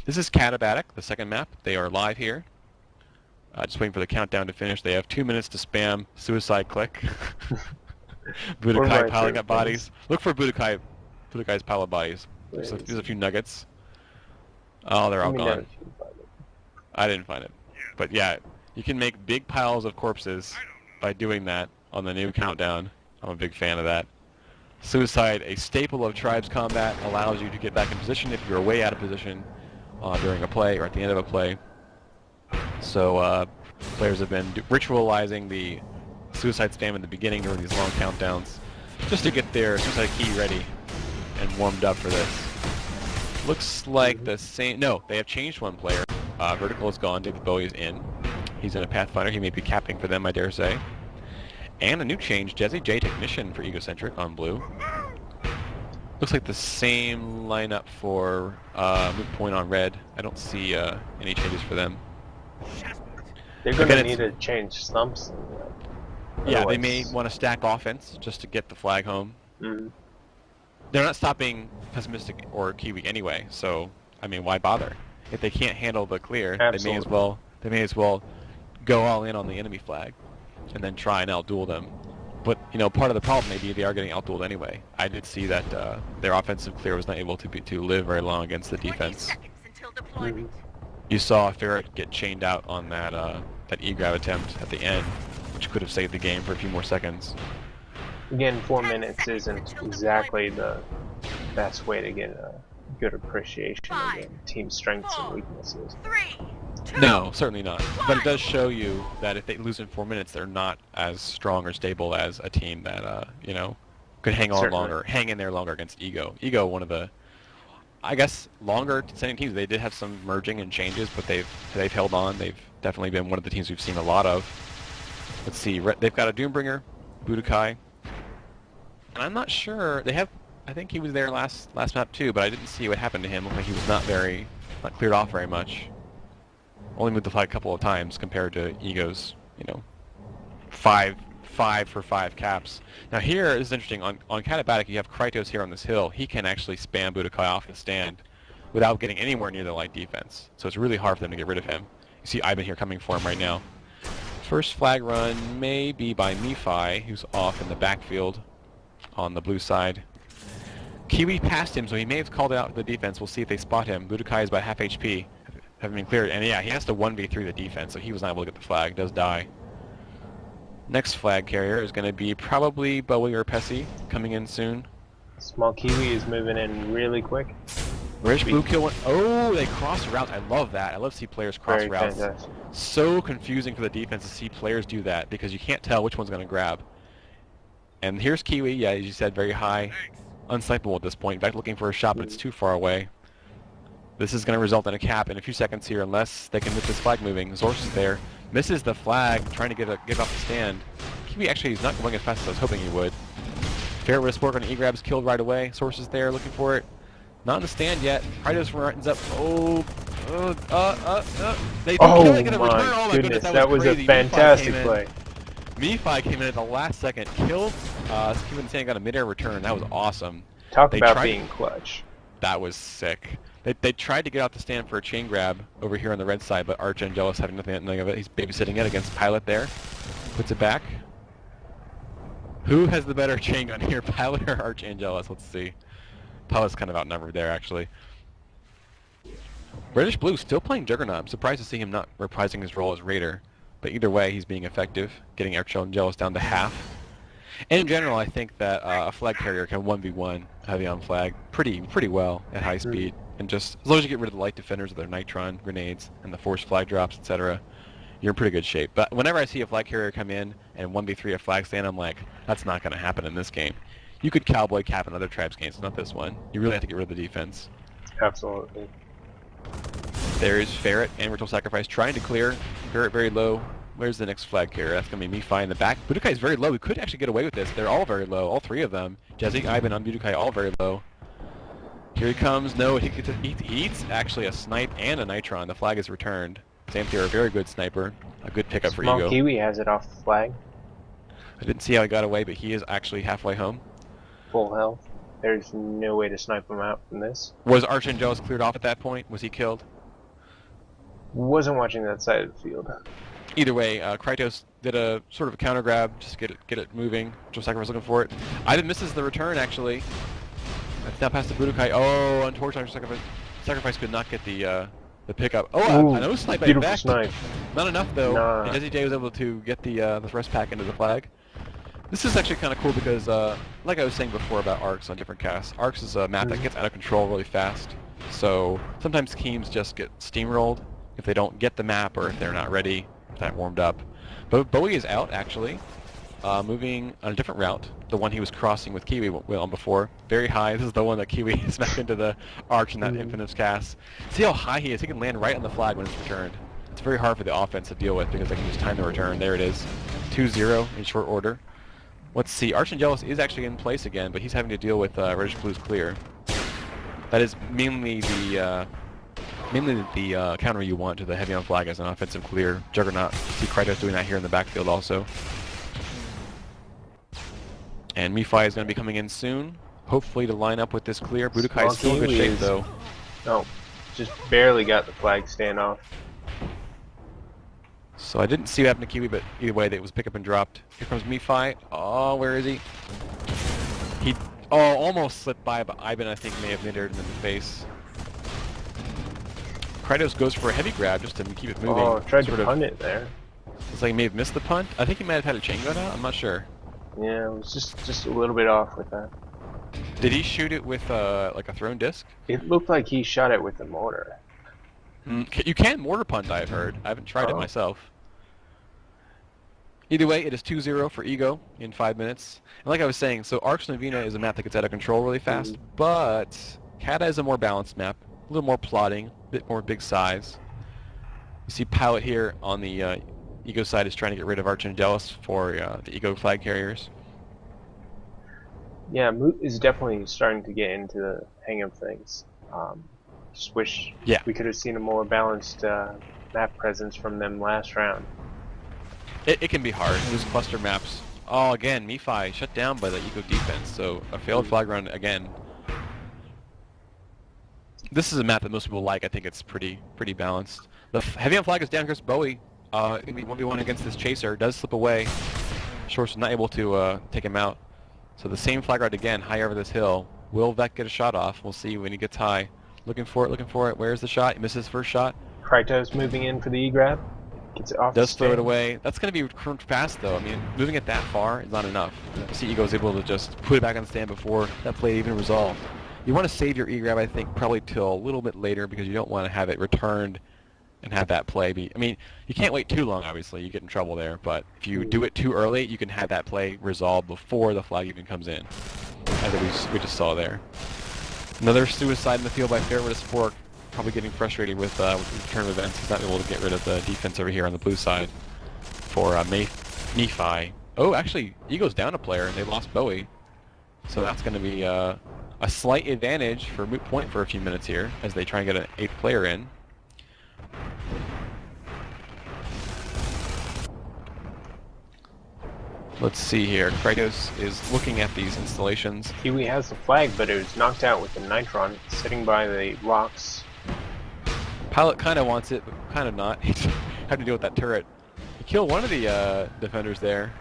This is Catabatic, the second map. They are live here. Just waiting for the countdown to finish. They have 2 minutes to spam suicide click. Budokai piling up bodies. Look for Budokai's pile of bodies. There's a few nuggets. Oh, they're all gone. I didn't find it. But yeah, you can make big piles of corpses by doing that on the new countdown. I'm a big fan of that. Suicide, a staple of Tribes combat, allows you to get back in position if you're way out of position during a play or at the end of a play. So players have been ritualizing the suicide spam in the beginning during these long countdowns just to get their suicide key ready and warmed up for this. Looks like the same... No, they have changed one player. Vertical is gone, David Bowie is in. He's in a Pathfinder, he may be capping for them, I dare say. And a new change, Jesse J Technician for Egocentric on blue. Looks like the same lineup for Moot Point on red. I don't see any changes for them. They're going to need to change stumps. Yeah, they may want to stack offense just to get the flag home. Mm-hmm. They're not stopping Pessimistic or Kiwi anyway, so I mean, why bother? If they can't handle the clear, they may as well go all in on the enemy flag and then try and outduel them. But you know, part of the problem may be they are getting outdueled anyway. I did see that their offensive clear was not able to live very long against the defense. You saw Ferret get chained out on that that E-grab attempt at the end, which could have saved the game for a few more seconds. Again, 4 minutes isn't exactly the best way to get a good appreciation of the team's strengths and weaknesses. No, certainly not. But it does show you that if they lose in 4 minutes, they're not as strong or stable as a team that you know, could hang on longer, hang in there longer against Ego. Ego, one of the, I guess, longer descending teams. They did have some merging and changes, but they've held on. They've definitely been one of the teams we've seen a lot of. Let's see, they've got a Doombringer, Budokai, and I'm not sure they have. I think he was there last map too, but I didn't see what happened to him. Looked like he was not cleared off very much. Only moved the flag a couple of times compared to Ego's, you know, 5 for 5 caps. Now here, this is interesting, on Catabatic you have Krytos here on this hill. He can actually spam Budokai off the stand without getting anywhere near the light defense. So it's really hard for them to get rid of him. You see Ivan here coming for him right now. First flag run may be by Nephi, who's off in the backfield on the blue side. Kiwi passed him, so he may have called it out for the defense. We'll see if they spot him. Budokai is about half HP. Haven't been cleared, and yeah, he has to 1v3 the defense, so he was not able to get the flag. Does die. Next flag carrier is going to be probably Bowie or Pessy, coming in soon. Small Kiwi is moving in really quick. Reddish Blue kill one. Oh, they cross routes. I love that. I love to see players cross routes. Fantastic. So confusing for the defense to see players do that, because you can't tell which one's going to grab. And here's Kiwi, yeah, as you said, very high. Unsnipeable at this point. In fact, looking for a shot, but it's too far away. This is going to result in a cap in a few seconds here, unless they can miss this flag moving. Zorse is there. Misses the flag, trying to get off the stand. Kiwi actually is not going as fast as I was hoping he would. Ferret with a sport on E-grabs, killed right away. Source is there, looking for it. Not on the stand yet. Krytos runs up. They kill it, get a return. Oh my goodness, that was a fantastic play. Nephi came in at the last second, killed Kiwi and got a mid-air return. That was awesome. Talk about being clutch. That was sick. They tried to get out the stand for a chain grab over here on the red side, but Arch Angelus having nothing of it. He's babysitting it against Pilot there. Puts it back. Who has the better chain gun here, Pilot or Arch Angelus? Let's see. Pilot's kind of outnumbered there, actually. Reddish Blue still playing Juggernaut. I'm surprised to see him not reprising his role as Raider. But either way, he's being effective, getting Arch Angelus down to half. And in general, I think that a flag carrier can 1v1 heavy on flag pretty well at high speed. And just as long as you get rid of the light defenders with their nitron grenades and the forced flag drops, etc., you're in pretty good shape. But whenever I see a flag carrier come in and 1v3 a flag stand, I'm like, that's not going to happen in this game. You could cowboy cap in other tribes games, not this one. You really have to get rid of the defense. Absolutely. There's Ferret and Ritual Sacrifice trying to clear. Ferret very low. Where's the next flag carrier? That's going to be Nephi in the back. Budokai is very low. We could actually get away with this. They're all very low, all three of them. Jezzy, Ivan, on Budokai, all very low. Here he comes. No, he eats actually a snipe and a nitron. The flag is returned. Xanthier, a very good sniper. A good pickup for Ego. Small Kiwi has it off the flag. I didn't see how he got away, but he is actually halfway home. Full health. There's no way to snipe him out from this. Was Arch Angelus cleared off at that point? Was he killed? Wasn't watching that side of the field. Either way, Krytos did a sort of a counter grab, just get it moving. Joe Sacrifice looking for it. Ivan misses the return actually. That's now past the Budokai. Oh, unfortunately, Sacrifice could not get the pickup. Oh, I know snipe beautiful back. snipe. Not enough though. Nah. And Desi J was able to get the thrust pack into the flag. This is actually kind of cool because, like I was saying before about arcs on different casts, arcs is a map that gets out of control really fast. So sometimes teams just get steamrolled if they don't get the map or if they're not ready, not warmed up. But Bowie is out actually, moving on a different route, the one he was crossing with Kiwi on before. Very high. This is the one that Kiwi smacked into the arch in that infamous cast. See how high he is. He can land right on the flag when it's returned. It's very hard for the offense to deal with because they can just time the return. There it is, 2-0 in short order. Let's see, Archangelos is actually in place again, but he's having to deal with Reddish Blue's clear. That is mainly the counter you want to the heavy on flag as an offensive clear. Juggernaut. See Krytos doing that here in the backfield also. And Mifai is going to be coming in soon, hopefully to line up with this clear. Budokai is still in good shape though. No, just barely got the flag standoff. So I didn't see what happened to Kiwi, but either way, it was pick up and dropped. Here comes Mifai. Oh, where is he? He almost slipped by, but Ivan I think may have nittered him in the face. Krytos goes for a heavy grab just to keep it moving. Oh, tried to punt it there. It's like he may have missed the punt. I think he might have had a chain gun out. I'm not sure. Yeah, it was just a little bit off with that. Did he shoot it with like a thrown disc? It looked like he shot it with a mortar. You can mortar punt, I've heard. I haven't tried it myself. Either way, it is 2-0 for Ego in 5 minutes. And like I was saying, so Arcs Novena is a map that gets out of control really fast, but Kata is a more balanced map, a little more plotting, a bit more big size. You see Pilot here on the Ego side is trying to get rid of Archangelos for the Ego flag carriers. Yeah, Moot is definitely starting to get into the hang of things. Just wish we could have seen a more balanced map presence from them last round. It can be hard. Those cluster maps. Oh, again, Mifai shut down by the Ego defense, so a failed flag round again. This is a map that most people like. I think it's pretty balanced. The heavy on flag is down. Here's Bowie. 1v1 against this chaser. Does slip away. Short's not able to take him out. So the same flag round again, high over this hill. Will Vec get a shot off? We'll see when he gets high. Looking for it. Where's the shot? He misses his first shot. Krytos moving in for the E-grab. Gets it off. Does throw it away. That's going to be returned fast though. I mean, moving it that far is not enough. You see Ego's able to just put it back on the stand before that play even resolved. You want to save your E-grab, I think, probably till a little bit later because you don't want to have it returned and have that play be... I mean, you can't wait too long, obviously. You get in trouble there. But if you do it too early, you can have that play resolved before the flag even comes in, as we just saw there. Another suicide in the field by Fairwood Sport. Probably getting frustrated with the return of events. He's not able to get rid of the defense over here on the blue side for Mifai. Oh, actually, Ego's down a player, and they lost Bowie. So that's going to be a slight advantage for Moot Point for a few minutes here as they try and get an 8th player in. Let's see here. Krytos is looking at these installations. Kiwi has the flag, but it was knocked out with the Nitron sitting by the rocks. Pilot kind of wants it, but kind of not. He's having to deal with that turret. He killed one of the defenders there.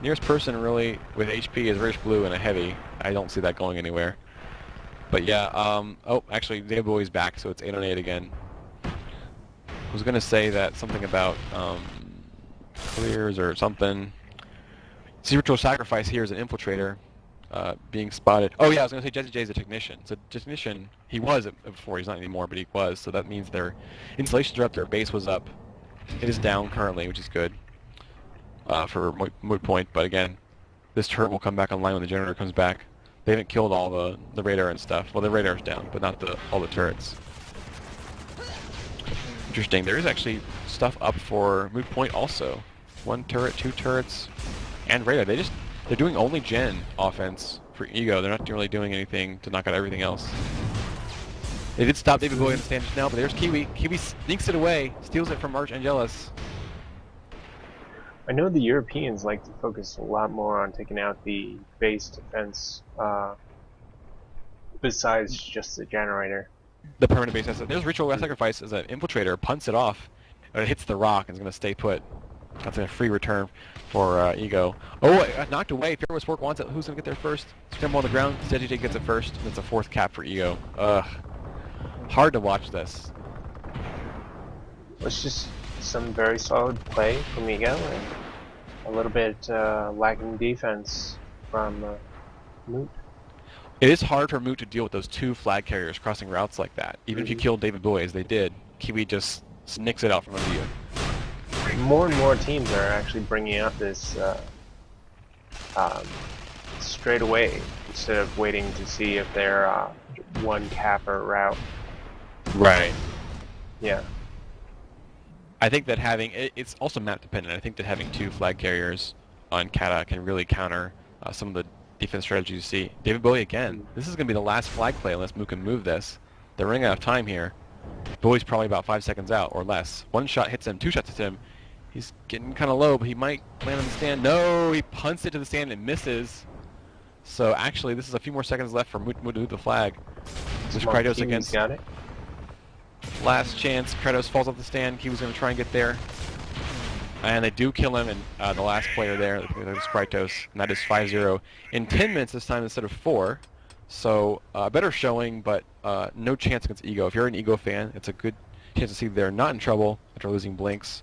Nearest person really with HP is Reddish Blue and a heavy. I don't see that going anywhere. But yeah, oh, actually, Dave Bowie's back, so it's 8-on-8 again. I was going to say that something about clears or something. Spiritual Sacrifice here is an infiltrator being spotted. Oh yeah, I was going to say Jesse J is a technician. So technician, he was before, he's not anymore, but he was. So that means their installations are up, their base was up. It is down currently, which is good for Moot Point. But again, this turret will come back online when the generator comes back. They haven't killed all the radar and stuff. Well, the radar's down, but not all the turrets. Interesting. There is actually stuff up for Moot Point also. 1 turret, 2 turrets, and radar. They're doing only gen offense for Ego. They're not really doing anything to knock out everything else. They did stop David Bowie in the stand just now, but there's Kiwi. Kiwi sneaks it away, steals it from Archangelos. I know the Europeans like to focus a lot more on taking out the base defense besides just the generator. The permanent base asset. There's Ritual Sacrifice as an infiltrator, punts it off, and it hits the rock and is going to stay put. That's a free return for Ego. Oh, it got knocked away. Fearless Fork wants it. Who's going to get there first? Scramble on the ground. Stagey gets it first. And it's a 4th cap for Ego. Ugh. Hard to watch this. It's just some very solid play from Ego and a little bit lacking defense from Moot. It is hard for Moot to deal with those 2 flag carriers crossing routes like that. Even if you kill David Bowie, as they did, Kiwi just nicks it out from under you. More and more teams are actually bringing out this straight away instead of waiting to see if they're one capper route. Right. Yeah. I think that it's also map dependent. I think that having 2 flag carriers on Kata can really counter some of the defense strategies you see. David Bowie again. This is going to be the last flag play unless Moot can move this. They're running out of time here. Bowie's probably about 5 seconds out or less. 1 shot hits him, 2 shots hits him. He's getting kind of low, but he might land on the stand. No, he punts it to the stand and misses. So actually, this is a few more seconds left for Moot to move the flag. This is Krytos against. Got it. Last chance. Krytos falls off the stand. He was going to try and get there. And they do kill him, and the last player there is Krytos, and that is 5-0 in 10 minutes this time instead of 4. So better showing, but no chance against Ego. If you're an Ego fan, it's a good chance to see they're not in trouble after losing Blinks.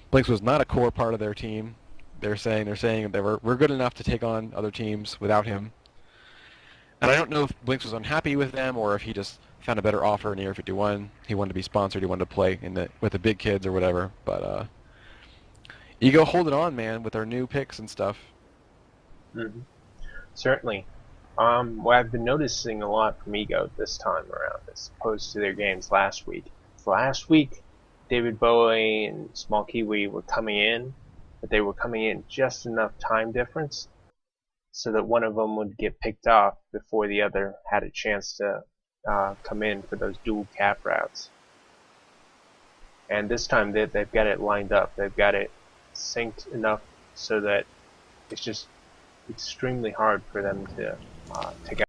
Blinks was not a core part of their team. They're saying that we're good enough to take on other teams without him. And I don't know if Blinks was unhappy with them or if he just found a better offer in Area 51. He wanted to be sponsored. He wanted to play with the big kids or whatever. But Ego holding on, man, with our new picks and stuff. Mm-hmm. Certainly. What I've been noticing a lot from Ego this time around, as opposed to their games last week. Last week, David Bowie and Small Kiwi were coming in, but they were coming in just enough time difference so that one of them would get picked off before the other had a chance to come in for those dual cap routes. And this time they've got it lined up. They've got it synced enough so that it's just extremely hard for them to take out